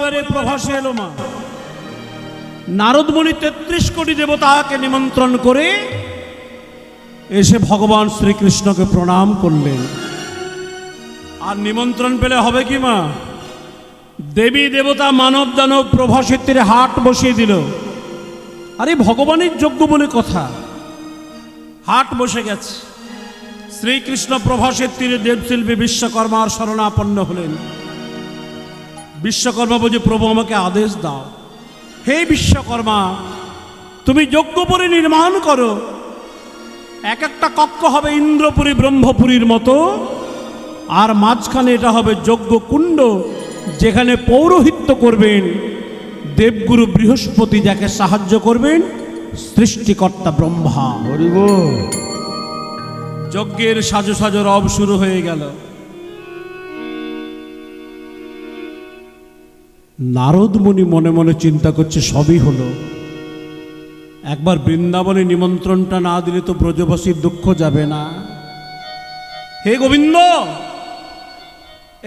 এবারে প্রভাসে এলো মা। নারদমুনি 33 কোটি দেবতাকে নিমন্ত্রণ করে এসে ভগবান শ্রীকৃষ্ণকে প্রণাম করলেন। আর নিমন্ত্রণ পেলে হবে কি মা? দেবী দেবতা মানব দানব প্রভাসের তীরে হাট বসিয়ে দিল। আরে ভগবানের যজ্ঞ বলে কথা, হাট বসে গেছে। শ্রীকৃষ্ণ প্রভাসের তীরে দেবশিল্পী বিশ্বকর্মার শরণাপন্ন হলেন। বিশ্বকর্মা বলছে, প্রভু আমাকে আদেশ দাও। হে বিশ্বকর্মা, তুমি যজ্ঞপুরী নির্মাণ করো। এক একটা কক্ষ হবে ইন্দ্রপুরী ব্রহ্মপুরীর মতো, আর মাঝখানে এটা হবে যজ্ঞ কুণ্ড, যেখানে পৌরোহিত্য করবেন দেবগুরু বৃহস্পতি, যাকে সাহায্য করবেন সৃষ্টিকর্তা ব্রহ্মা। যজ্ঞের সাজো সাজো রব শুরু হয়ে গেল। নারদ মুনি মনে মনে চিন্তা করছে, সবই হলো, একবার বৃন্দাবনে নিমন্ত্রণটা না দিলে তো ব্রজবাসীর দুঃখ যাবে না। হে গোবিন্দ,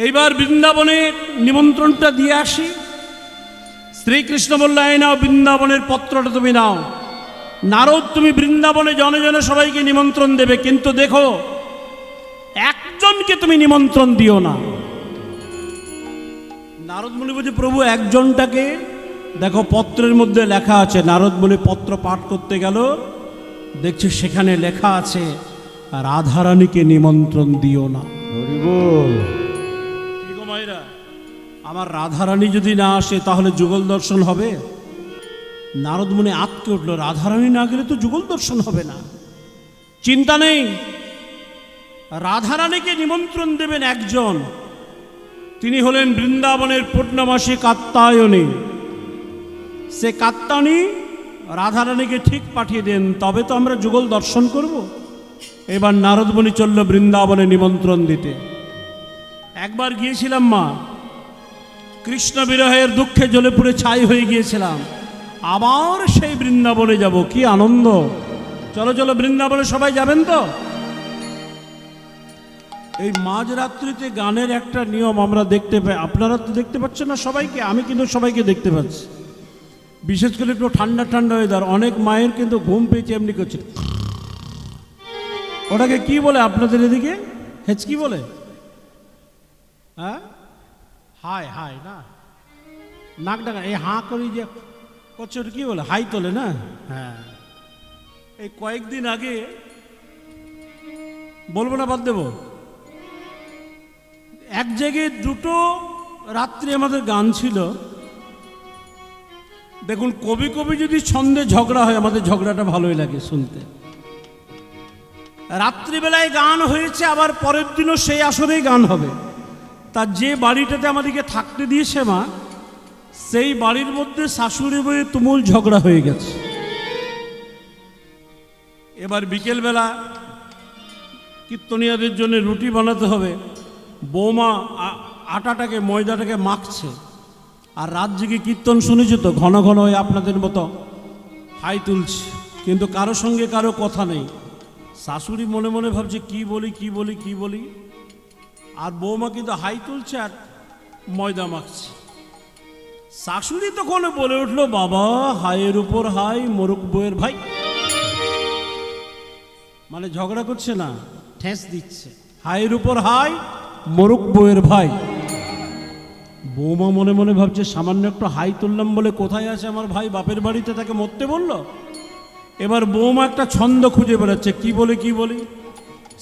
এইবার বৃন্দাবনে নিমন্ত্রণটা দিয়ে আসি। শ্রীকৃষ্ণ বলল, এই নাও বৃন্দাবনের পত্রটা তুমি নাও। নারদ, তুমি বৃন্দাবনে জনে জনে সবাইকে নিমন্ত্রণ দেবে, কিন্তু দেখো একজনকে তুমি নিমন্ত্রণ দিও না। নারদ মুনি বলছে, প্রভু একজনটাকে? দেখো পত্রের মধ্যে লেখা আছে। নারদ মুনি পত্র পাঠ করতে গেল, দেখছে সেখানে লেখা আছে, রাধারানীকে নিমন্ত্রণ দিও না। কি গো মায়েরা, আমার রাধারানী যদি না আসে তাহলে যুগল দর্শন হবে? নারদ মুনি আঁতকে উঠল, রাধারানী না গেলে তো যুগল দর্শন হবে না। চিন্তা নেই, রাধারানীকে নিমন্ত্রণ দেবেন একজন, তিনি হলেন বৃন্দাবনের পূর্ণমাসী কাত্যায়নী। সে কাত্যায়নী রাধারানীকে ঠিক পাঠিয়ে দেন, তবে তো আমরা যুগল দর্শন করব। এবার নারদ মুনি চলল বৃন্দাবনে নিমন্ত্রণ দিতে। একবার গিয়েছিলাম মা, কৃষ্ণ বিরহের দুঃখে জ্বলে পুড়ে ছাই হয়ে গিয়েছিলাম। আবার সেই বৃন্দাবনে যাব, কি আনন্দ! চলো চলো বৃন্দাবনে সবাই যাবেন তো? এই মাঝরাত্রিতে গানের একটা নিয়ম আমরা দেখতে পাই। আপনারা তো দেখতে পাচ্ছেন না সবাইকে, আমি কিন্তু সবাইকে দেখতে পাচ্ছি। বিশেষ করে একটু ঠান্ডা ঠান্ডা ওয়েদার, অনেক মায়ের কিন্তু ঘুম পেয়েছে, এমনি করছে। ওটাকে কি বলে আপনাদের এদিকে? হেঁচকি বলে? হ্যাঁ, হাই হাই না, নাক ডাকা, এই হাঁ করি যে করছে, ওটা কি বলে? হাই তোলে না? হ্যাঁ। এই কয়েকদিন আগে, বলবো না বাদ দেবো, এক জায়গায় দুটো রাত্রি আমাদের গান ছিল। দেখুন, কবি কবি যদি ছন্দে ঝগড়া হয়, আমাদের ঝগড়াটা ভালোই লাগে শুনতে। রাত্রিবেলায় গান হয়েছে, আবার পরের দিনও সেই আসরেই গান হবে। তার যে বাড়িটাতে আমাদেরকে থাকতে দিয়েছে মা, সেই বাড়ির মধ্যে শাশুড়ি বউয়ে তুমুল ঝগড়া হয়ে গেছে। এবার বিকেলবেলা কীর্তনিয়াদের জন্য রুটি বানাতে হবে। বৌমা আটাটাকে ময়দাটাকে মাখছে, আর রাত জেগে কীর্তন শুনেছে তো, ঘন ঘন ওই আপনাদের মতো হাই তুলছে, কিন্তু কারো সঙ্গে কারো কথা নেই। শাশুড়ি মনে মনে ভাবছে কি বলি কি বলি কি বলি, আর বৌমা কিন্তু হাই তুলছে আর ময়দা মাখছে। শাশুড়ি তখন বলে উঠলো, বাবা হাইয়ের উপর হাই, মোরক বউয়ের ভাই। মানে ঝগড়া করছে না, ঠেস দিচ্ছে, হাইয়ের উপর হাই, মোরক বউয়ের ভাই। বৌমা মনে মনে ভাবছে, সামান্য একটু হাই তুললাম বলে কোথায় আছে আমার ভাই, বাপের বাড়িতে তাকে মরতে বলল। এবার বৌমা একটা ছন্দ খুঁজে বেড়াচ্ছে, কি বলে কি বলি।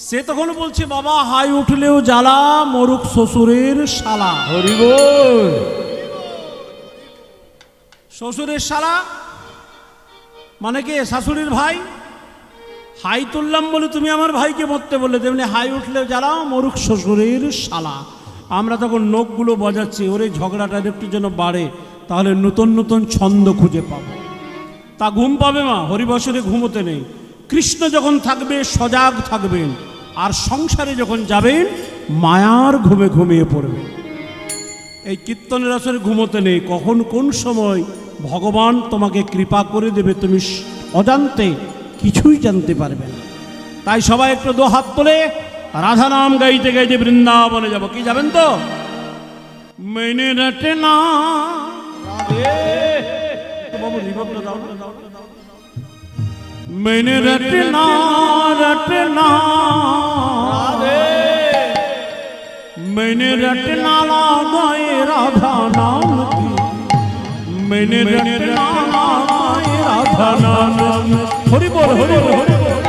সে তখন বলছে, বাবা হাই উঠলেও জ্বালা, মরুক শ্বশুরের শালা। শ্বশুরের শালা মানে কে? শাশুড়ির ভাই। হাই তুললাম বলে তুমি আমার ভাইকে মরতে বললে, তেমনি হাই উঠলেও জ্বালা, মরুক শ্বশুরের শালা। আমরা তখন নখগুলো বাজাচ্ছি, ওরে ঝগড়াটা একটু যেন বাড়ে, তাহলে নতুন নতুন ছন্দ খুঁজে পাবো। তা ঘুম পাবে মা, হরিবসরে ঘুমোতে নেই। কৃষ্ণ যখন থাকবে সজাগ থাকবেন, আর সংসারে যখন যাবেন মায়ার ঘুমে ঘুমিয়ে পড়বেন। এই কীর্তনের আসরে ঘুমোতে নেই, কখন কোন সময় ভগবান তোমাকে কৃপা করে দেবে তুমি অজান্তে কিছুই জানতে পারবে না। তাই সবাই একটু দু হাত তোলে রাধা নাম গাইতে গাইতে বৃন্দাবনে যাব। কি যাবেন তো? মেনে রটনা मैंने रटना रटना मैंने रटना लगाए राधा नाम की, मैंने रटना लगाए राधा नाम। हरि बोल हरि बोल हरि बोल।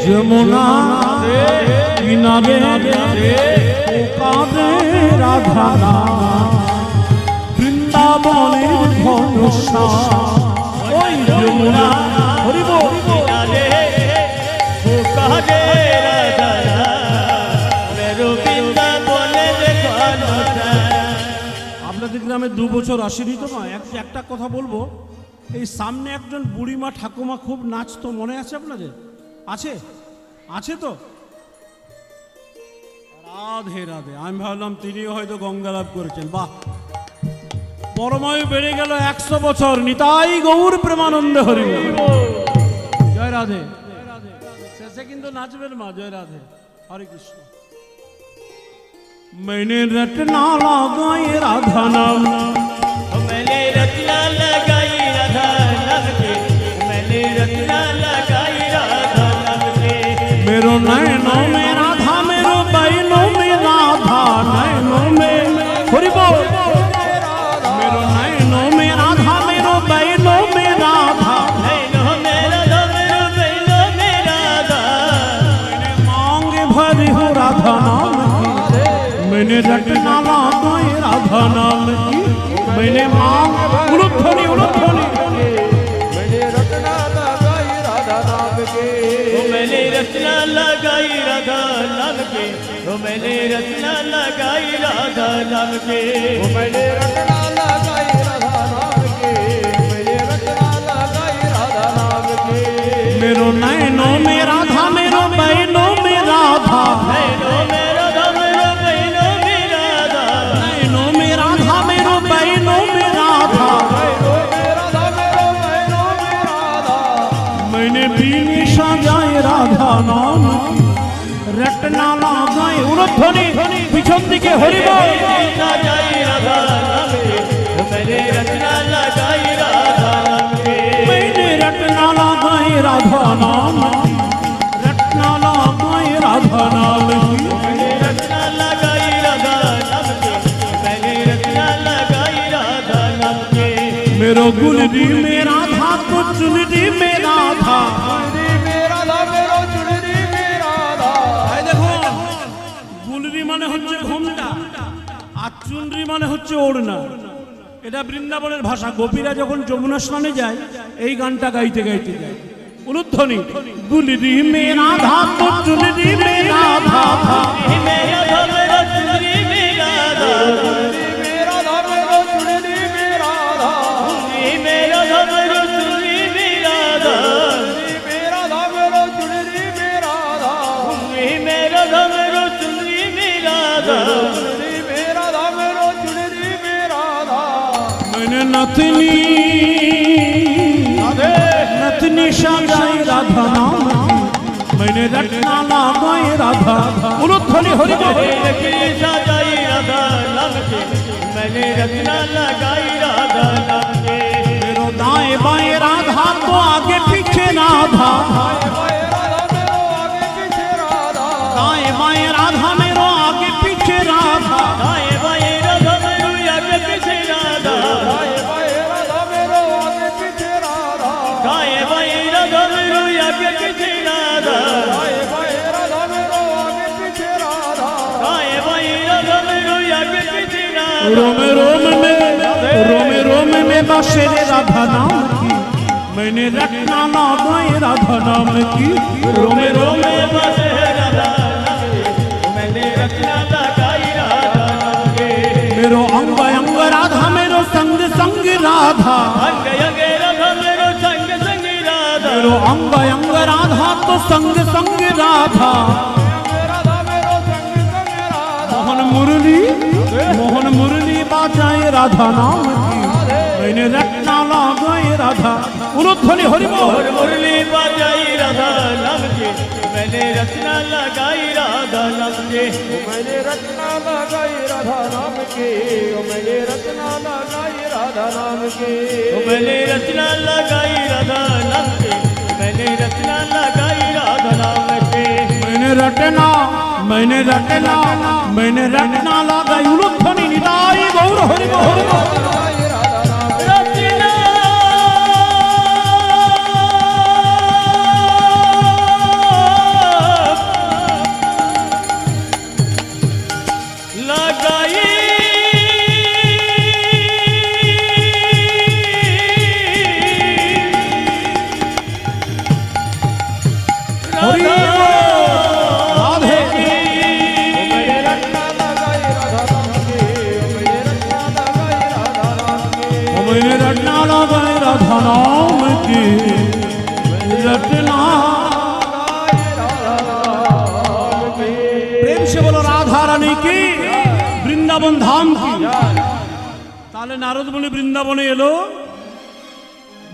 যমুনা কিনারে কাঁদে রাধা বৃন্দাবনের ঘনশ্যাম। ওই যমুনা হরি বল কিনারে কাঁদে রাধা বৃন্দাবনের ঘনশ্যাম। আপনাদের গ্রামে 2 বছর আসেনি তো না? একটা কথা বলবো, এই সামনে একজন বুড়িমা ঠাকুমা খুব নাচতো, মনে আছে আপনাদের? আছে আছে তো? রাধে রাধে। আমি ভাবলাম তিনিও হয়তো গঙ্গা লাভ করেছেন। বাহ, পরমায়ু বেড়ে গেল 100 বছর। নিতাই গৌর প্রেমানন্দে হরি বল। জয় রাধে। শেষে কিন্তু নাচবেন মা। জয় রাধে, হরে কৃষ্ণ। मैंने रटना लगाई राधा नाम, मैंने रटना लगाई राधा नाम के, मैंने रटना लगाई राधा नाम के। मेरो नैनों में राधा, मेरो बैनों में राधा, नैनों में हरि बोल। मेरो नैनों में राधा, मेरो बैनों में राधा, नैनों में राधा, मेरो बैनों में राधा। मैंने मांगे भरी हो राधा नाम की, मैंने रटना लगाई राधा नाम की, मैंने मांग उलूध्वनि उलूध्वनि, मैंने रटना लगाई राधा नाम के, मैंने रटना लगाई राधा नाम के, मैंने रटना लगाई राधा नाम के, मैंने रटना लगाई राधा नाम के, मैंने रटना लगाई राधा नाम के। मेरो नैनों में राधा, मेरो बैनों में राधा, नैनों में राधा, मेरो बैनों में राधा, नैनों में राधा, मेरो बैनों में राधा, नैनों में राधा, मेरो बैनों में राधा। मैंने बीनी सजाए राधा नाम की, रटना लगाए उलूध्वनि पिछन दिके हरि बोल। सजाए राधा नाम की, मैंने रटना लगाई राधा नाम के, मैंने रटना लगाए राधा नाम की, रटना लगाए राधा नाम की, मैंने रटना लगाई राधा नाम के, मैंने रटना लगाई राधा नाम के। मेरो गुलरी में राधा तो चुनरी में राधा, গুলরি মানে হচ্ছে ঘোমটা আর চুনরি মানে হচ্ছে ওড়না। এটা বৃন্দাবনের ভাষা। গোপীরা যখন যমুনা স্নানে যায় এই গানটা গাইতে গাইতে যায়। উলুধ্বনি গুলরি মে রাধা তো চুনরি মে রাধা, মে রাধা মেরা চুনরি মে রাধা, মে রাধা মেরা চুনরি মে রাধা, মে রাধা মেরা চুনরি মে রাধা, মে রাধা মেরা চুনরি মে রাধা, মে রাধা মেরা চুনরি মে রাধা, মে রাধা মেরা চুনরি মে রাধা। मैंने नथनी नथनी सजाई राधा नाम की, मैंने रटना लगाई राधा उलूध्वनि हरि बोल। सजाई राधा नाम की, मैंने रटना लगाई राधा नाम के। मेरो दाएं बाएं राधा तो आगे पीछे राधा, दाएं बाएं राधा मेरो आगे पीछे राधा, दाएं बाएं राधा मेरो आगे पीछे राधा, दाएं बाएं राधा मेरो आगे पीछे राधा, दाएं बाएं राधा मेरो आगे पीछे राधा, दाएं बाएं राधा मेरो आगे पीछे राधा, दाएं बाएं राधा मेरो आगे पीछे राधा। रोम में बसे राधा नाम की, मैंने रटना लगाई राधा नाम की, रोम में बसे राधा नाम की, मैंने रटना लगाई राधा नाम के। मेरो अंग अंग राधा मेरो संग संग राधा, अंग अंग राधा मेरो संग संग राधा, मेरो अंग अंग राधा तो संग संग राधा, राधा मेरो संग संग राधा। मोहन मुरली मोहन मुरली बाजाए राधा नाम की मैंने रटना लगाए राधा उलूध्वनि हरि बोल। मुरली बजाई राधा नाम के मैंने रचना लगाई राधा नाम के मैंने रचना लगाई राधा नाम के मैंने रचना लगाई राधा नाम के मैंने रचना लगाई राधा नाम के मैंने रचना लगाई राधा नाम के मैंने रटना लगाई उलूध्वनि निताई गौर हरि बोल। रचना लगाई हरि बोल। राधे मैंने रचना लगाई राधा नाम के मैंने रचना लगाई राधा नाम के मैंने रटना लगाए राधा नाम की रटना। प्रेम से बोलो राधा रानी की বৃন্দাবন ধাম কি। তাহলে নারদ মুনি বৃন্দাবনে এলো,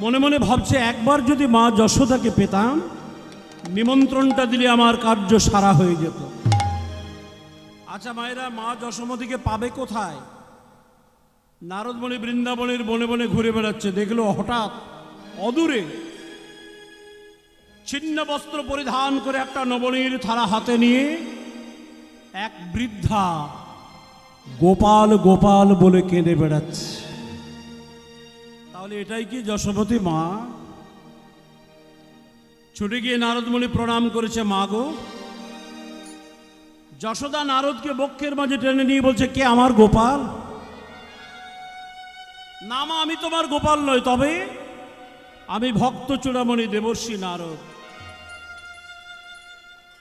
মনে মনে ভাবছে একবার যদি মা যশোদাকে পেতাম, নিমন্ত্রণটা দিলে আমার কার্য সারা হয়ে যেত। আচ্ছা মায়েরা, মা যশোমতীকে পাবে কোথায়? নারদ মুনি বৃন্দাবনের বনে বনে ঘুরে বেড়াচ্ছে, দেখলো হঠাৎ অদূরে ছিন্ন বস্ত্র পরিধান করে একটা নবনীর থালা হাতে নিয়ে এক বৃদ্ধা গোপাল গোপাল বলে কেঁদে বেড়াচ্ছে। তাহলে এটাই কি যশোমতী মা? ছুটে গিয়ে নারদ মুনি প্রণাম করেছে, মা গো। যশোদা নারদকে বক্ষের মাঝে টেনে নিয়ে বলছে, কে আমার গোপাল? না মা, আমি তোমার গোপাল নয়, তবে আমি ভক্ত চূড়ামণি দেবর্ষি নারদ।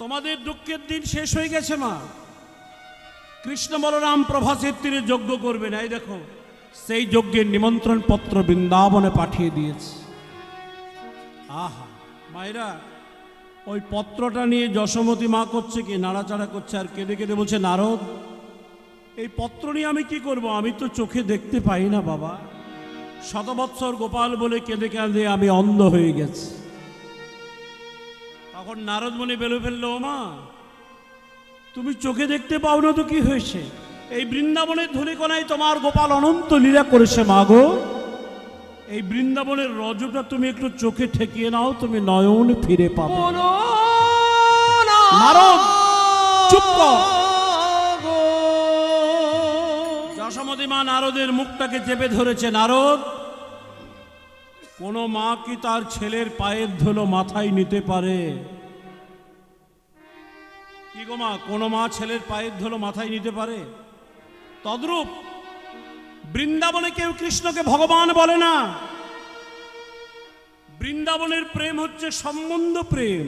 তোমাদের দুঃখের দিন শেষ হয়ে গেছে মা। কৃষ্ণ বলরাম প্রভাসের তীরে যজ্ঞ করবে না, এই দেখো সেই যজ্ঞের নিমন্ত্রণ পত্র বৃন্দাবনে পাঠিয়ে দিয়েছে। আহা মায়েরা, ওই পত্রটা নিয়ে যশোমতী মা করছে কি, নাড়াচাড়া করছে আর কেঁদে কেঁদে বলছে, নারদ এই পত্র নিয়ে আমি কি করব? আমি তো চোখে দেখতে পাই না বাবা। শতবৎসর গোপাল বলে কেঁদে কেঁদে আমি অন্ধ হয়ে গেছি। তখন নারদ মুনি বেলে ফেললো, ও মা তুমি চোখে দেখতে পাও না তো কি হয়েছে? এই বৃন্দাবনের ধূলিকণায় তোমার গোপাল অনন্ত লীলা করেছে মা গো। এই বৃন্দাবনের রজটা তুমি একটু চোখে ঠেকিয়ে নাও, তুমি নয়ন ফিরে পাবে। নারদ চুপ কর। যশোমতী মা নারদের মুখটাকে চেপে ধরেছে। নারদ, কোন মা কি তার ছেলের পায়ের ধুলো মাথায় নিতে পারে? কি গো মা, কোন মা ছেলের পায়ের ধুলো মাথায় নিতে পারে? তদ্রূপ বৃন্দাবনে কেউ কৃষ্ণকে ভগবান বলে না। বৃন্দাবনের প্রেম হচ্ছে সম্বন্ধ প্রেম।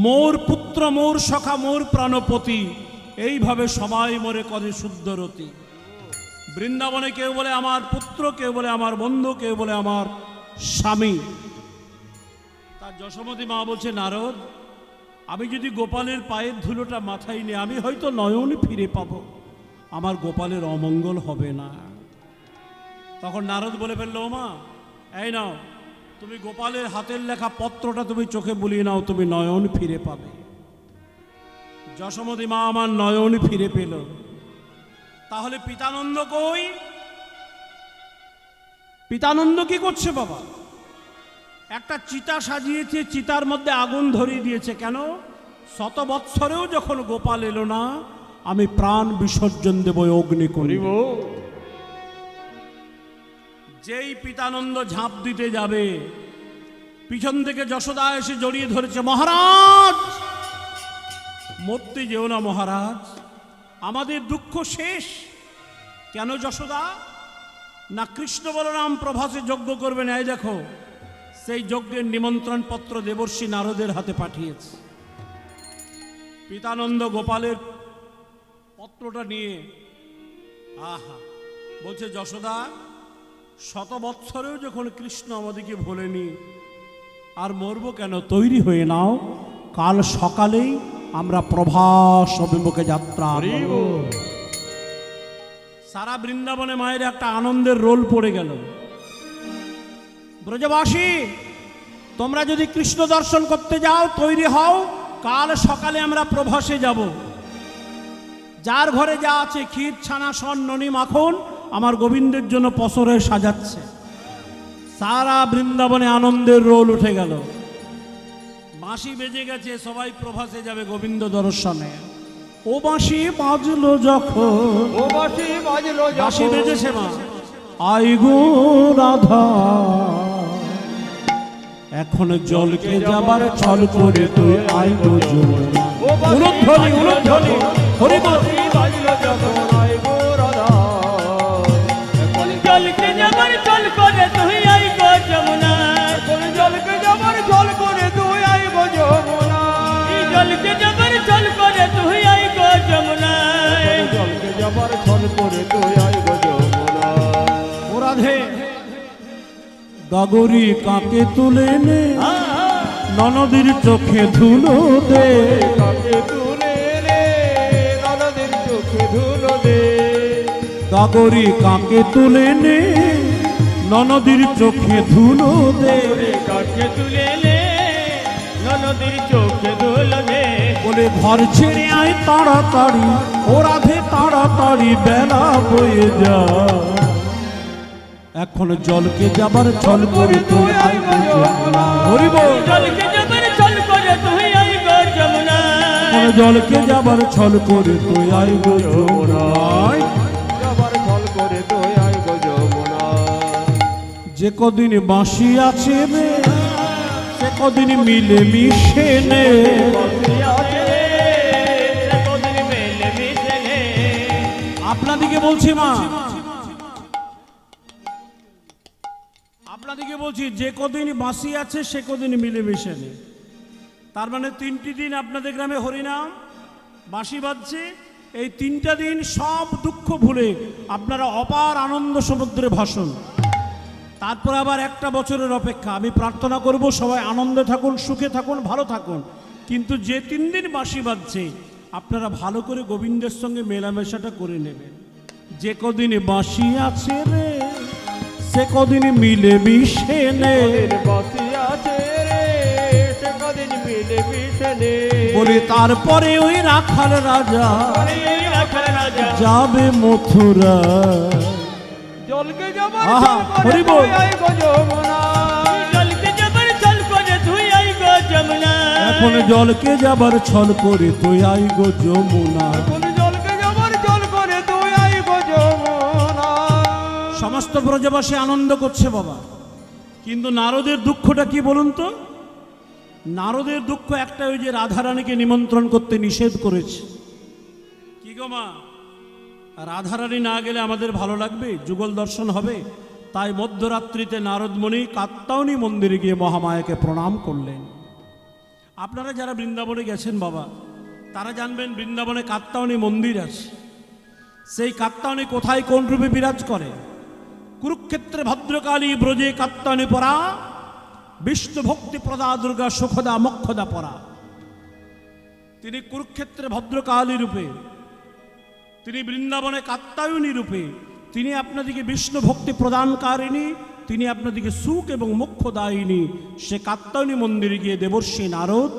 মোর পুত্র, মোর সখা, মোর প্রাণপতি, এইভাবে সবাই মরে কদে শুদ্ধরতি। বৃন্দাবনে কেউ বলে আমার পুত্র, কেউ বলে আমার বন্ধু, কেউ বলে আমার স্বামী। তার যশোমতী মা বলছে, নারদ আমি যদি গোপালের পায়ের ধুলোটা মাথায় নিয়ে, আমি হয়তো নয়ন ফিরে পাবো, আমার গোপালের অমঙ্গল হবে না। তখন নারদ বলে ফেললো, মা এই নাও, তুমি গোপালের হাতের লেখা পত্রটা তুমি চোখে বুলিয়ে নাও, তুমি নয়ন ফিরে পাবে। যশোমতী মা আমার নয়ন ফিরে পেল। তাহলে পিতানন্দ কই? পিতানন্দ কি করছে বাবা? একটা চিতা সাজিয়েছে, চিতার মধ্যে আগুন ধরিয়ে দিয়েছে। কেন? শত বৎসরেও যখন গোপাল এলো না, আমি প্রাণ বিসর্জন দেব অগ্নি করিব। যেই পিতানন্দ ঝাঁপ দিতে যাবে, পিছন থেকে যশোদা এসে জড়িয়ে ধরেছে, মহারাজ মরতে যেও না মহারাজ, আমাদের দুঃখ শেষ। কেন যশোদা? না কৃষ্ণ বলরাম প্রভাসে যজ্ঞ করবে না, এই দেখো সেই যজ্ঞের নিমন্ত্রণ পত্র দেবর্ষি নারদের হাতে পাঠিয়েছে। পিতানন্দ গোপালের পত্রটা নিয়ে আহা বলছে, যশোদা শত বৎসরেও যখন কৃষ্ণ আমাদেরকে ভোলেনি, আর মরব কেন? তৈরি হয়ে নাও, কাল সকালেই আমরা প্রভাস অভিমুখে যাত্রা করব। সারা বৃন্দাবনে মায়ের একটা আনন্দের রোল পড়ে গেল। ব্রজবাসী, তোমরা যদি কৃষ্ণ দর্শন করতে যাও তৈরি হও, কাল সকালে আমরা প্রভাসে যাব। যার ঘরে যা আছে ক্ষীর ছানা সন ননি মাখন আমার গোবিন্দের জন্য পসরে সাজাচ্ছে। সারা বৃন্দাবনে আনন্দের রোল উঠে গেল। বাঁশি বেজে গেছে, সবাই প্রভাসে যাবে গোবিন্দ দর্শনে। ও বাঁশি বাজলো যখন, ও বাঁশি বাজলো বাঁশি যখন, বেজেছে মা, আই গো রাধা, এখন জলকে যাবার ছল করে তুই আই গো যমুনা। ও বাঁশি উলুধ্বনি উলুধ্বনি হরি বল। বাঁশি বাজলো যখন, আই গো রাধা, এখন জলকে যাবার চল করে তুই আই গো যমুনা। এখন জলকে যাবার জল করে তুই আই গো যমুনা। জলকে যাবার চল করে তুই আই গো যমুনা। জলকে যাবার ছল করে তুই আই গো যমুনা। ও রাধে, গগরি কাকে তুলে নে, ননদীর চোখে ধুলো দে। কাকে তুলে নে, ননদের চোখে ধুলো দে। গগরি কাকে তুলে নে, ননদীর চোখে ধুলো দে। কাকে তুলে নে, ননদের চোখে ধুলো দে। বলে ঘর ছেড়ে আয় তাড়াতাড়ি, ও রাধে তাড়াতাড়ি বেলা বয়ে যা। এখন জলকে যাবার ছল করে তুই আই গো যমুনা। হরি বল। জলকে যাবার চল করে তুই আই গো যমুনা। এখন জলকে যাবার ছল করে তুই আই গো যমুনা। যাবার ছল করে তুই আই গো যমুনা। যে কদিন বাঁশি আছে রে, সে কদিন মিলে মিশে নে। বাঁশি আছে রে, সে কদিন মেলে মিশে নে। আপনাদিকে বলছি মা, আপনাদিকে বলছি, যে কদিন বাঁশি আছে সে কদিন মিলে মিশে নে। তার মানে 3টি দিন আপনাদের গ্রামে হরিনাম বাঁশি বাজছে। এই 3টা দিন সব দুঃখ ভুলে আপনারা অপার আনন্দ সমুদ্রে ভাসন। তারপর আবার একটা বছরের অপেক্ষা। আমি প্রার্থনা করব সবাই আনন্দে থাকুন, সুখে থাকুন, ভালো থাকুন। কিন্তু যে 3 দিন বাঁশি বাজছে আপনারা ভালো করে গোবিন্দের সঙ্গে মেলামেশাটা করে নেবেন। যে কদিন বাঁশি আছে রে, সে কদিন মিলে মিশে নে। বাঁশি আছে রে, সে কদিন মিলে মিশে নে। বলে তারপরে ওই রাখাল রাজা এই রাখাল রাজা যাবে মথুরা। জলকে যাবার আহা, ছল করে হরি বল। তুই আই গো যমুনা। জলকে যাবার চল করে তুই আই গো যমুনা। এখন জলকে যাবার ছল করে তুই আই গো যমুনা। এখন জলকে যাবার জল করে তুই আই গো যমুনা। সমস্ত ব্রজবাসী আনন্দ করছে বাবা, কিন্তু নারদের দুঃখটা কি বলুন তো? নারদের দুঃখ একটা, ওই যে রাধারানীকে নিমন্ত্রণ করতে নিষেধ করেছে। কি গো মা, রাধারানী না গেলে আমাদের ভালো লাগবে? যুগল দর্শন হবে? তাই মধ্যরাত্রিতে নারদমণি কাত্তায়নী মন্দিরে গিয়ে মহামায়াকে প্রণাম করলেন। আপনারা যারা বৃন্দাবনে গেছেন বাবা, তারা জানবেন বৃন্দাবনে কাত্তায়নী মন্দির আছে। সেই কাত্তায়নী কোথায় কোন রূপে বিরাজ করে? কুরুক্ষেত্রে ভদ্রকালী, ব্রজে কাত্তায়নী পরা, বিষ্ণু ভক্তি প্রদা দুর্গা সুখদা মক্ষদা পরা। তিনি কুরুক্ষেত্রে ভদ্রকালী রূপে, তিনি বৃন্দাবনে কাত্তায়নী রূপে, তিনি আপনাদিকে বিষ্ণু ভক্তি প্রদানকারিণী, তিনি আপনাদিকে সুখ এবং মোক্ষদায়িনী। সে কাত্তায়নী মন্দিরে গিয়ে দেবর্ষী নারদ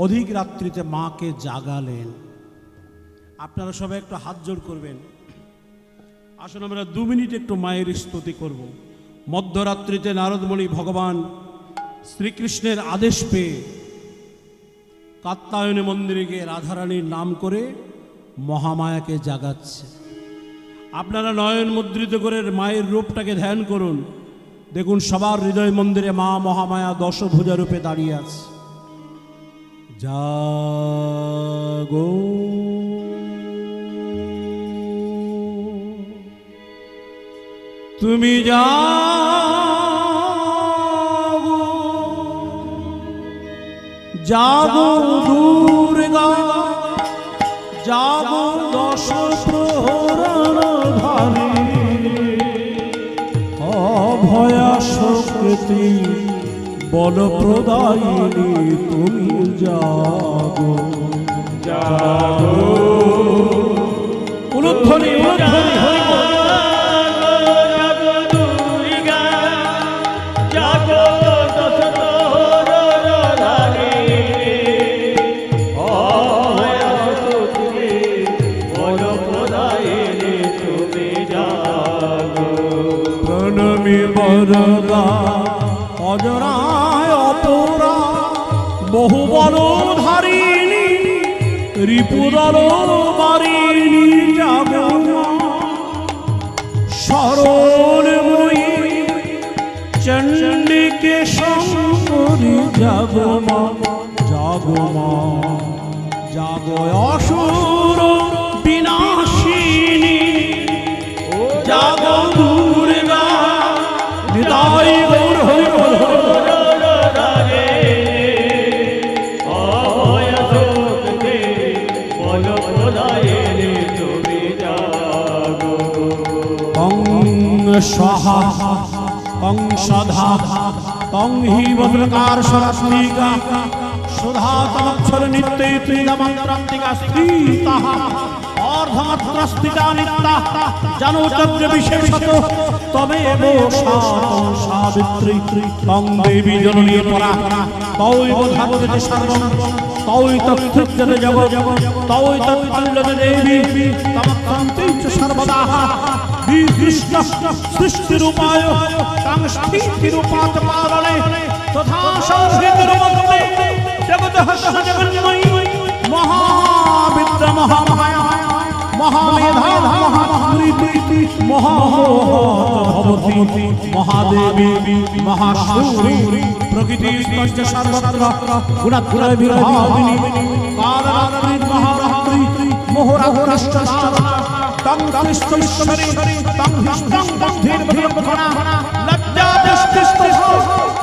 অধিক রাত্রিতে মাকে জাগালেন। আপনারা সবাই একটু হাত জোড় করবেন। আসুন আমরা 2 মিনিট একটু মায়ের স্তুতি করব। মধ্যরাত্রিতে নারদমণি ভগবান শ্রীকৃষ্ণের আদেশ পেয়ে কাত্তায়নী মন্দিরে গিয়ে রাধারানীর নাম করে মহামায়াকে জাগাচ্ছে। আপনারা নয়ন মুদ্রিত করে মায়ের রূপটাকে ধ্যান করুন। দেখুন সবার হৃদয় মন্দিরে মা মহামায়া দশভুজা রূপে দাঁড়িয়ে আছে। জাগো তুমি জাগো, জাগো দুর্গা, জাগো দশ প্রহরণ ধারী, অভয়া শক্তি বল প্রদায়িনী তুমি জাগো। জাগো উলুধ্বনি উলুধ্বনি হরি বল। মরদা অজরায় অপরা বহু বড় ধারিণী রিপুদল বারিণী যাব শরণময়ী চণ্ডীকে শঙ্করী যাব মা জাগ অসুর বিনাশিনী জাগ দুর্গা হৃদয় গৌর হরি বল। स्वाहा कं सधा कं हि वज्रकार सरस्वतीका सुधा तमक्षर नित्ये त्रिगमन्त्रान्तिका स्थितः अर्धमात्रस्थिता नित्या जनो चक्र विशेषतो तमेव सावित्री कं देवी जननी परा तवैव धावते सर्वं तवै तत्कृत्यते जगत् तवै तत्पल्लते देवी तमक्षन्ति च सर्वदा कृष्ण सृष्टिरूपाय तां स्थितिरूपात् पालने तथा संहृतिरूपत्वे जगतः जगन्मयी महाविद्या महामाया महामेधा महामृति महाभवती महादेवी महाशूरी प्रकृति स्पष्ट सर्वत्र गुणत्रय विभागिनी कालरात्रि महारात्रि मोहरात्रिश्च तं कृष्णेश्वरी तं हिष्टं बन्धीर्भद्रभणा लज्जा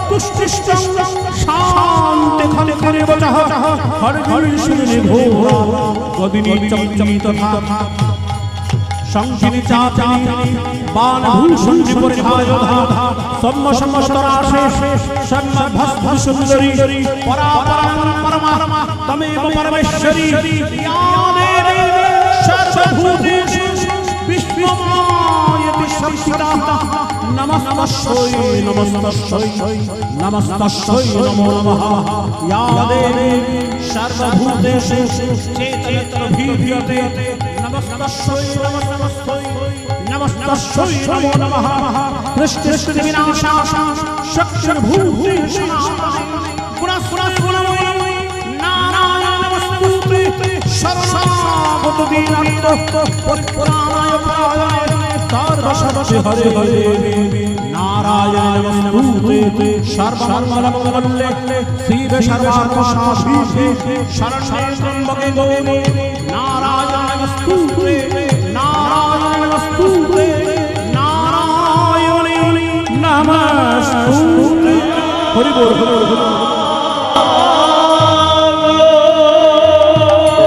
तुष्टिष्टं शान्ति खनिकरिवचः हरिहरिषुनि घोरा गदिनी चमचमी तथा शंखिनी चाचानी बाणभूषण परिधायोधा सम्मशमस्तराशे सम्मभस्म सुंदरी परापरमा तमेव परमेश्वरी या देवी सर्वभूतेषु विश्वमायति संस्थिता नमस्तस्यै नमो नमः या देवी सर्वभूतेषु चेतनत्रभिद्यते नमस्तस्यै नमो नमः सृष्टिविनाशाय शक्तिर्भूतेषु गुणस्वरूपमयी नारायण नमस्तुते शरणागत दीनार्थ पुराणाय सर्वशक्ति हरे हरे नारायण नमस्तुते सर्वमङ्गलमङ्गले शिवे सर्वार्थसाधिके शरण्ये त्र्यम्बके गौरी नारायण नमस्तुते नारायण नमस्तुते नारायण नमस्तुते हरि बोल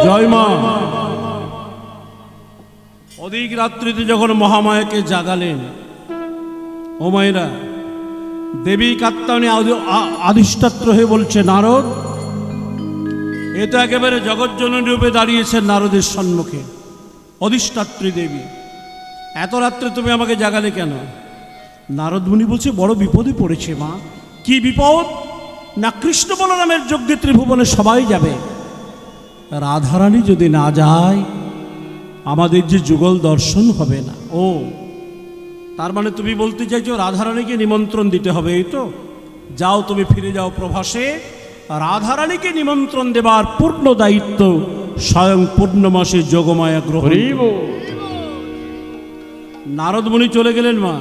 जय मां। অধিক রাত্রিতে যখন মহামায়াকে জাগালেন, ও মায়েরা, দেবী কাত্যায়নী আদিষ্টাত্র হয়ে বলছে, নারদ, এ তো একেবারে জগজ্জননী রূপে দাঁড়িয়েছে নারদের সম্মুখে, অধিষ্ঠাত্রী দেবী, এত রাত্রে তুমি আমাকে জাগালে কেন? নারদ মুনি বলছে, বড় বিপদে পড়েছে মা। কি বিপদ? না, কৃষ্ণ বলরামের যজ্ঞে ত্রিভুবনে সবাই যাবে, রাধারানী যদি না যায় আমাদের যে যুগল দর্শন হবে না। ও, তার মানে তুমি বলতে চাইছো রাধারানীকে নিমন্ত্রণ দিতে হবে, এই তো? যাও, তুমি ফিরে যাও প্রভাসে, রাধারানীকে নিমন্ত্রণ দেবার পূর্ণ দায়িত্ব স্বয়ং পূর্ণমাসে যোগমায়া গ্রহণ। নারদ মুনি চলে গেলেন মা।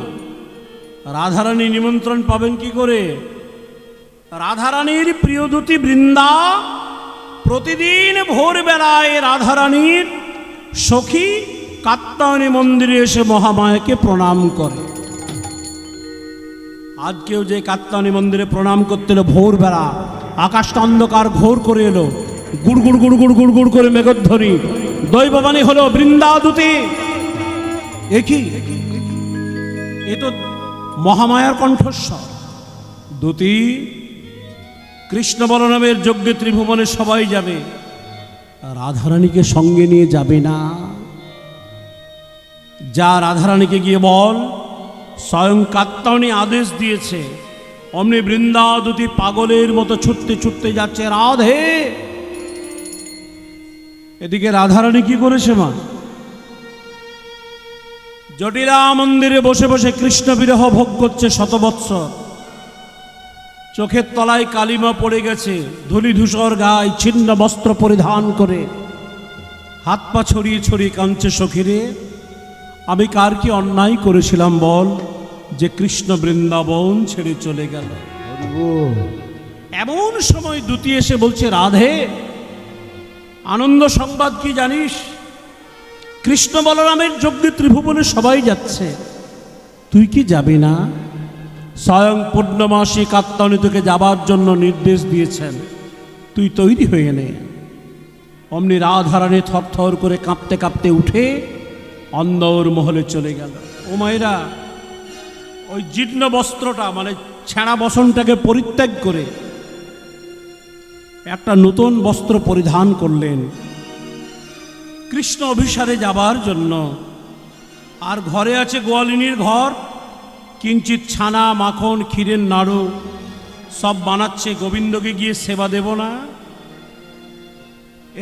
রাধারানী নিমন্ত্রণ পাবেন কি করে? রাধারানীর প্রিয়দূতী বৃন্দা প্রতিদিন ভোরবেলায় রাধারানীর সখী কাত্যায়নী মন্দিরে এসে মহামায়াকে প্রণাম করে। আজকেও যে কাত্যায়নী মন্দিরে প্রণাম করতে এলো ভোরবেলা, আকাশটা অন্ধকার ঘোর করে এলো, গুড় গুড় গুড় গুড় গুড় গুড় করে মেঘধ্বনি, দৈববাণী হলো বৃন্দাদূতী। একই, এ তো মহামায়ার কণ্ঠস্বর। দূতী, কৃষ্ণ বলরামের যজ্ঞে ত্রিভুবনে সবাই যাবে, রাধারানীকে সঙ্গে নিয়ে যাবে না। যা, রাধারানীকে গিয়ে বল স্বয়ং কাত্যায়নী আদেশ দিয়েছে। অমনি বৃন্দাদূতী পাগলের মতো ছুটতে ছুটতে যাচ্ছে, রাধে। এদিকে রাধারানী কি করেছে মা? জটিলা মন্দিরে বসে বসে কৃষ্ণ বিরহ ভোগ করছে শত বৎসর। চোখের তলায় কালিমা পড়ে গেছে, ধূলি ধূসর গায়ে ছিন্ন বস্ত্র পরিধান করে হাত পা ছড়িয়ে ছড়িয়ে কাঁদছে, সখীরে আমি কার কি অন্যায় করেছিলাম বল, যে কৃষ্ণ বৃন্দাবন ছেড়ে চলে গেল। এমন সময় দ্যুতি এসে বলছে, রাধে আনন্দ সংবাদ কি জানিস? কৃষ্ণ বলরামের যজ্ঞে ত্রিভুবনে সবাই যাচ্ছে, তুই কি যাবি না? স্বয়ং পূর্ণমাসী কাত্তায়নী তোকে যাবার জন্য নির্দেশ দিয়েছেন, তুই তৈরি হয়ে নে। অমনি রাধারানী থরথর করে কাঁপতে কাঁপতে উঠে অন্দর মহলে চলে গেল। ও মায়েরা, ওই জীর্ণ বস্ত্রটা মানে ছেঁড়া বসনটাকে পরিত্যাগ করে একটা নতুন বস্ত্র পরিধান করলেন কৃষ্ণ অভিসারে যাবার জন্য। আর ঘরে আছে গোয়ালিনীর ঘর, কিঞ্চিত ছানা মাখন ক্ষীরের নাড়ু সব বানাচ্ছে, গোবিন্দকে গিয়ে সেবা দেব না?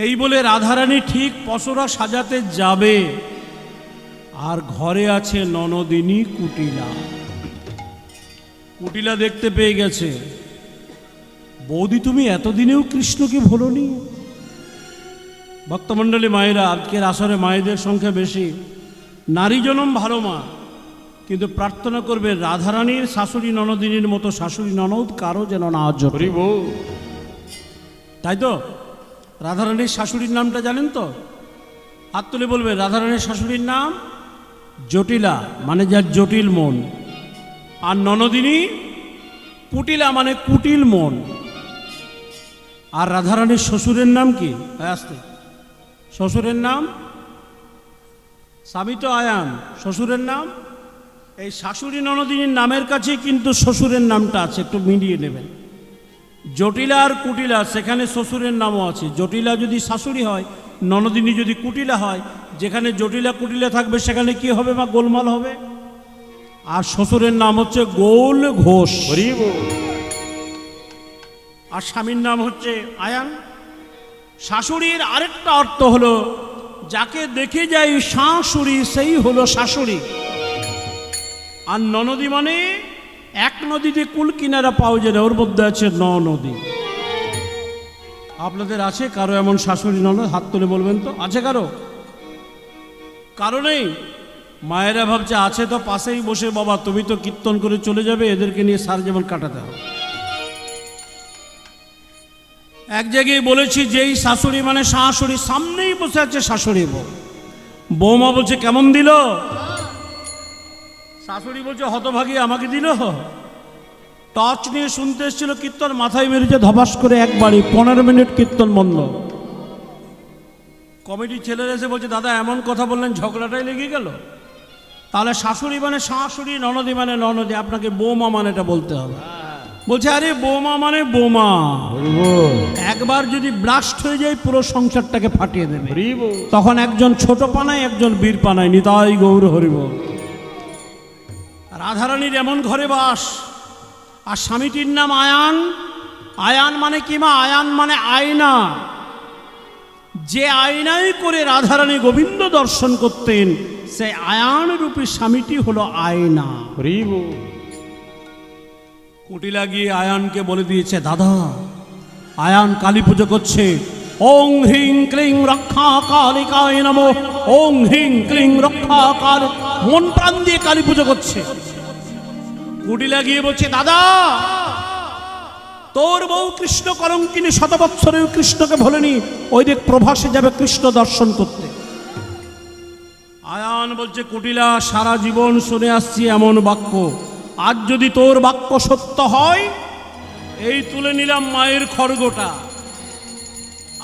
এই বলে রাধারানী ঠিক পসরা সাজাতে যাবে, আর ঘরে আছে ননদিনী কুটিলা। কুটিলা দেখতে পেয়ে গেছে, বৌদি তুমি এতদিনেও কৃষ্ণকে ভোলনি? ভক্তমণ্ডলী মায়েরা, আজকের আসরে মায়েদের সংখ্যা বেশি। নারী জনম ভালো মা, কিন্তু প্রার্থনা করবে রাধারানীর শাশুড়ি ননদিনীর মতো শাশুড়ি ননদ কারো যেন না জোটে। তাই তো? রাধারানীর শাশুড়ির নামটা জানেন তো? হাত তুলে বলবে, রাধারানীর শাশুড়ির নাম জটিলা, মানে যার জটিল মন। আর ননদিনী কুটিলা, মানে কুটিল মন। আর রাধারানীর শ্বশুরের নাম কি? আসতে, শ্বশুরের নাম স্বামী তো আয়ান, শ্বশুরের নাম? এই শাশুড়ি ননদিনীর নামের কাছে কিন্তু শ্বশুরের নামটা আছে, একটু মিলিয়ে নেবেন। জটিলা আর কুটিলা, সেখানে শ্বশুরের নামও আছে। জটিলা যদি শাশুড়ি হয়, ননদিনী যদি কুটিলা হয়, যেখানে জটিলা কুটিলা থাকবে সেখানে কি হবে? বা গোলমাল হবে। আর শ্বশুরের নাম হচ্ছে গোল ঘোষ, আর স্বামীর নাম হচ্ছে আয়ান। শাশুড়ির আরেকটা অর্থ হলো, যাকে দেখে যাই শাশুড়ি সেই হলো শাশুড়ি। আর ননদী মানে এক নদীতে কুল কিনারা পাওয়া যায় না, ওর মধ্যে আছে নদী। আপনাদের আছে কারো এমন শাশুড়ি ননদ? হাত তুলে বলবেন তো, আছে কারো? কারো নেই? মায়েরা ভাবছে আছে তো পাশেই বসে, বাবা তুমি তো কীর্তন করে চলে যাবে, এদেরকে নিয়ে সারা জীবন কাটাতে হবে। এক জায়গায় বলেছি, যেই শাশুড়ি মানে শাশুড়ি, সামনেই বসে আছে শাশুড়ি বউ। বৌমা বলছে কেমন দিল? শাশুড়ি বলছে হতভাগী, আমাকে দিল। টর্চ নিয়ে শুনতে এসেছিল কীর্তন, মাথায় মেরেছে ধপাস করে একবারই, 15 মিনিট কীর্তন বন্ধ। কমিটির ছেলেরা এসে বলছে, দাদা এমন কথা বললেন ঝগড়াটাই লেগে গেল। তাহলে শাশুড়ি মানে শাশুড়ি, ননদী মানে ননদী, আপনাকে বৌমা মানেটা বলতে হবে। বলছে আরে বৌমা মানে বৌমা, একবার যদি ব্লাস্ট হয়ে যায় পুরো সংসারটাকে ফাটিয়ে দেবে। তখন একজন ছোট পানায়, একজন বীর পানায়। নিতাই গৌর হরিব। রাধারানীর এমন ঘরে বাস। আর স্বামীটির নাম আয়ান। আয়ান মানে কি মা? আয়ান মানে আয়না। যে আয়নায় করে রাধারানী গোবিন্দ দর্শন করতেন, সেই আয়ান রূপী স্বামীটি হলো আয়না। কুটিলা গিয়ে আয়ানকে বলে দিয়েছে, দাদা আয়ান কালী পুজো করছে, ওং হ্রিং ক্লিং রক্ষা কালিকায় নমঃ, ওং হ্রিং ক্লিং রক্ষা কাল, মন প্রাণ দিয়ে কালী পুজো করছে। কুটিলা গিয়ে বলছে, দাদা তোর বউ কৃষ্ণ কলঙ্কিনী, শত বৎসরেও কৃষ্ণকে ভোলেনি, ওই দিক প্রভাসে যাবে কৃষ্ণ দর্শন করতে। আয়ান বলছে, কুটিলা সারা জীবন শুনে আসছি এমন বাক্য, আজ যদি তোর বাক্য সত্য হয়, এই তুলে নিলাম মায়ের খড়গটা।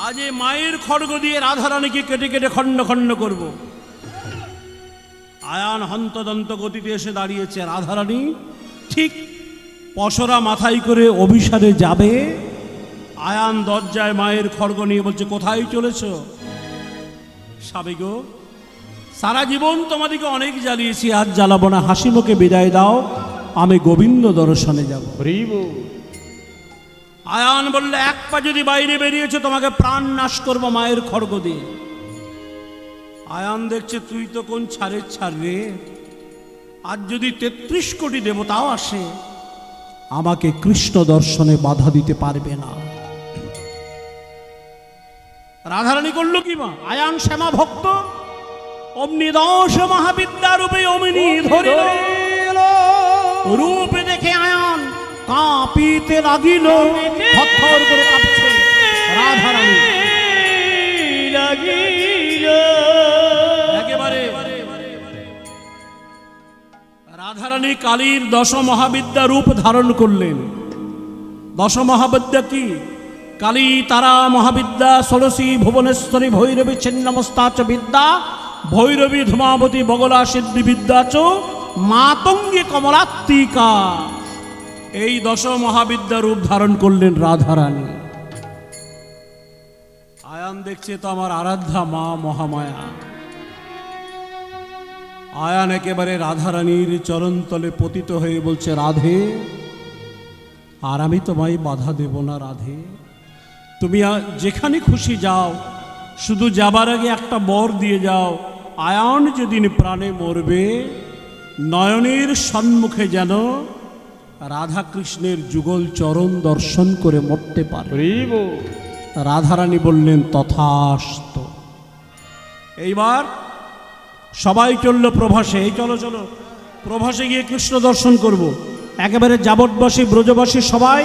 আজ এই মায়ের খড়গ দিয়ে রাধারানীকে কেটে কেটে খণ্ড খণ্ড করব। আয়ান হন্তদন্ত গতিতে এসে দাঁড়িয়েছে। রাধারানী ঠিক পসরা মাথায় করে অভিসারে যাবে। আয়ান দরজায় মায়ের খড়গ নিয়ে বলছে, কোথায় চলেছ? স্বামী গো, সারা জীবন তোমাদিকে অনেক জ্বালিয়েছি, আজ জ্বালাবো না, হাসি মুখে বিদায় দাও, আমি গোবিন্দ দর্শনে যাব। আয়ান বললে, এক পা যদি বাইরে বেরিয়েছে তোমাকে প্রাণ নাশ করবো মায়ের খড়গ দিয়ে। আয়ান দেখছে তুই তো কোন ছাড়ের ছাড় রে, আজ যদি 33 কোটি দেবতাও আসে আমাকে কৃষ্ণ দর্শনে বাধা দিতে পারবে না। রাধারানী করল কি মা? আয়ান শ্যামা ভক্ত অমনি দশ মহাবিদ্যা রূপে অমিনি ধরিল। রূপ দেখে আয়ান কাঁপিতে লাগিল, থরথর করে কাঁপছে রাধারানী। লাগিল একেবারে রাধারানী কালীর দশ মহাবিদ্যা রূপ ধারণ করলেন। দশ মহাবিদ্যা কি? কালী, তারা, মহাবিদ্যা, ষোড়শী, ভুবনেশ্বরী, ভৈরবী, ছিন্নমস্তা চ বিদ্যা, ভৈরবী, ধূমাবতী, বগলা, সিদ্ধি বিদ্যা চ মাতঙ্গী কমলাত্মিকা। এই দশ মহাবিদ্যা রূপ ধারণ করলেন রাধারানী। আয়ান দেখছে তো আমার আরাধ্যা মা মহামায়া। আয়ান একেবারে রাধারানীর চরণতলে পতিত হয়ে বলছে, রাধে, আর আমি তোমায় বাধা দেব না রাধে। তুমি যেখানে খুশি যাও, শুধু যাবার আগে একটা বর দিয়ে যাও। আয়ান যেদিন প্রাণে মরবে, নয়নের সম্মুখে যেন রাধা কৃষ্ণের যুগল চরণ দর্শন করে মরতে পারে। রাধারানী বললেন তথাস্তু। এইবার সবাই চলল প্রভাসে। এই চলো চলো, প্রভাসে গিয়ে কৃষ্ণ দর্শন করব। একেবারে যাবতবাসী ব্রজবাসী সবাই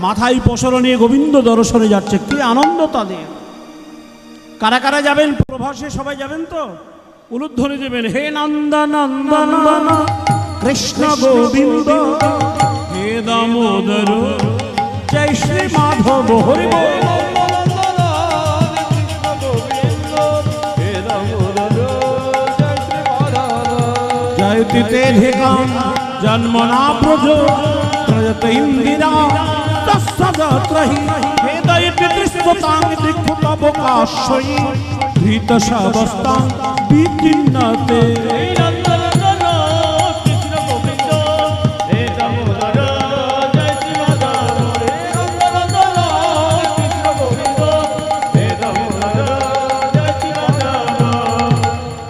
মাথায় পসরা নিয়ে গোবিন্দ দর্শনে যাচ্ছে। কি আনন্দ তাদের! কারা কারা যাবেন প্রভাসে? সবাই যাবেন তো? উলুধ্বনি দেবেন, হে নন্দন নন্দন কৃষ্ণ গোবিন্দ, হে দামোদর জয় শ্রী মাধব হরি বল। জয়তি তে ধিকাম জন্মনা ব্রজ প্রয়ত ইন্দিরা তস্সদত্রহি হে দয়তি ত্রিস্ততাং দিক্ষুতবকাশয়ি ধৃতশবস্তাং বিচিন্নতে। নন্দন